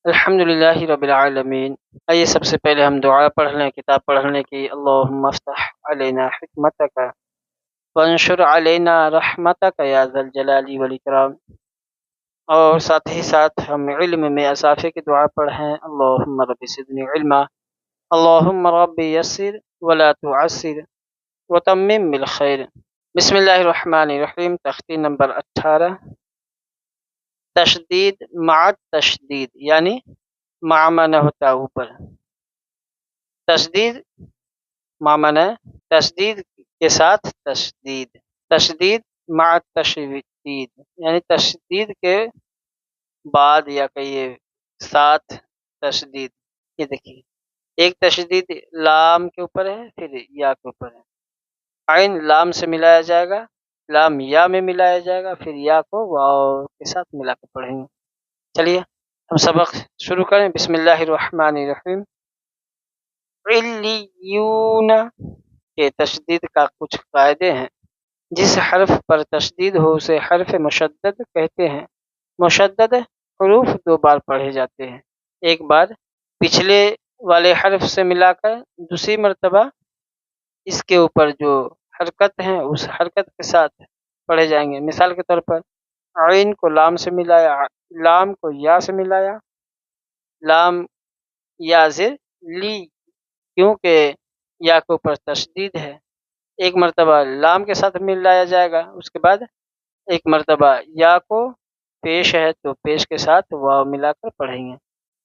الحمدللہ رب العالمین۔ آئیے سب سے پہلے ہم دعا پڑھ لیں، کتاب پڑھنے کی۔ اللہم افتح علینا حکمتک وانشر علینا رحمتک یا ذا الجلال والاکرام۔ اور ساتھ ہی ساتھ ہم علم میں اضافے کی دعا پڑھیں۔ اللہم رب زدنی علما، اللہم رب یسر ولا تعسر وتمم بالخیر۔ بسم اللہ الرحمن الرحیم۔ تختی نمبر 18، تشدید مع تشدید، یعنی معنی ہوتا ہے اوپر، تشدید معنی تشدید کے ساتھ تشدید، تشدید مع تشدید یعنی تشدید کے بعد یا کہیے ساتھ تشدید۔ یہ دیکھیے، ایک تشدید لام کے اوپر ہے، پھر یا کے اوپر ہے۔ عین لام سے ملایا جائے گا، لام یا میں ملایا جائے گا، پھر یا کو واو کے ساتھ ملا کے پڑھیں گے۔ چلیے ہم سبق شروع کریں۔ بسم اللہ الرحمن الرحیم۔ علیون کے تشدید کا کچھ قاعدے ہیں۔ جس حرف پر تشدید ہو اسے حرف مشدد کہتے ہیں۔ مشدد حروف دو بار پڑھے جاتے ہیں، ایک بار پچھلے والے حرف سے ملا کر، دوسری مرتبہ اس کے اوپر جو حرکت ہیں اس حرکت کے ساتھ پڑھے جائیں گے۔ مثال کے طور پر عین کو لام سے ملایا، لام کو یا سے ملایا، لام یا زر لی، کیونکہ یا کے اوپر تشدید ہے۔ ایک مرتبہ لام کے ساتھ ملایا جائے گا، اس کے بعد ایک مرتبہ یا کو پیش ہے تو پیش کے ساتھ واو ملا کر پڑھیں گے۔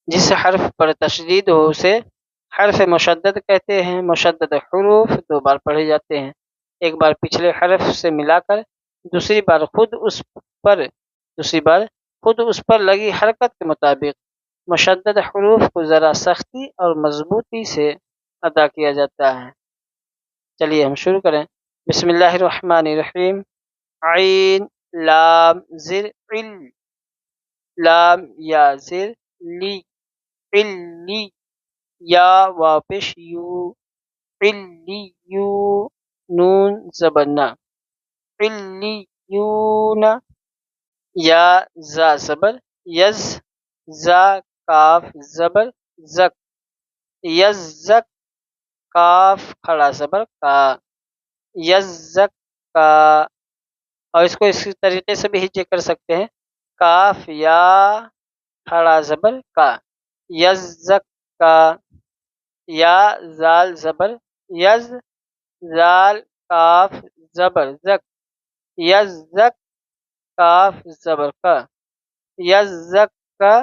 جس حرف پر تشدید ہو اسے حرف مشدد کہتے ہیں۔ مشدد حروف دو بار پڑھے جاتے ہیں، ایک بار پچھلے حرف سے ملا کر، دوسری بار خود اس پر لگی حرکت کے مطابق۔ مشدد حروف کو ذرا سختی اور مضبوطی سے ادا کیا جاتا ہے۔ چلیے ہم شروع کریں۔ بسم اللہ الرحمن الرحیم۔ عین لام زر عل، لام یا زر لی، علی، یا واو پیش یو، علیو، نون زبر نا، علیون، یا زا زبر یز، زا کاف زبر زک، یزک، کاف کھڑا زبر کا، یزک کا۔ اور اس کو اسی طریقے سے بھی ہجے کر سکتے ہیں، کاف یا کھڑا زبر کا، یزک کا، یا زال زبر یز، زال کاف زبر زک، یزک، کاف زبر کا، یزک کا،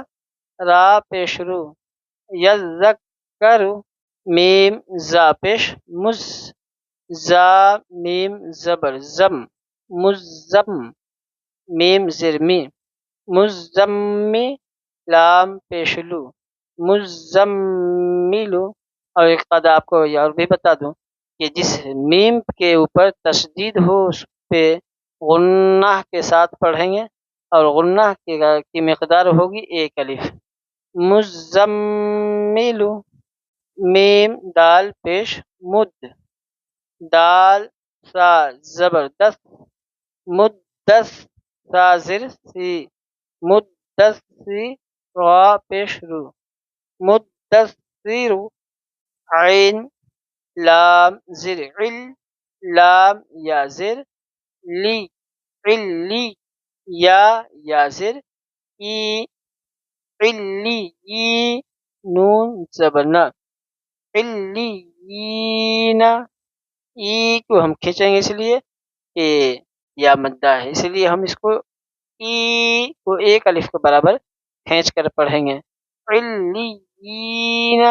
را پیش رو، یزک کرو، میم زا پیش مز، زا میم زبر زم، مزم، میم زرمی، مزمی، لام پیش لو، مزملو۔ اور ایک قاعدہ آپ کو اور بھی بتا دوں کہ جس میم کے اوپر تشدید ہو اس پہ غنہ کے ساتھ پڑھیں گے، اور غنہ کی مقدار ہوگی ایک الف۔ مزملو، میم دال پیش مد، دال سا زبردست، مدس، سا زر سی، مدسی، را پیش رو، مدثر۔ عین لام زر عل، لام یا زر لی، علی، یا زر ای، علی، نون زبر نا، علیین۔ ای کو ہم کھینچیں گے اس لیے کہ یا مدہ ہے، اس لیے ہم اس کو ای کو ایک الف کے برابر کھینچ کر پڑھیں گے، علیین۔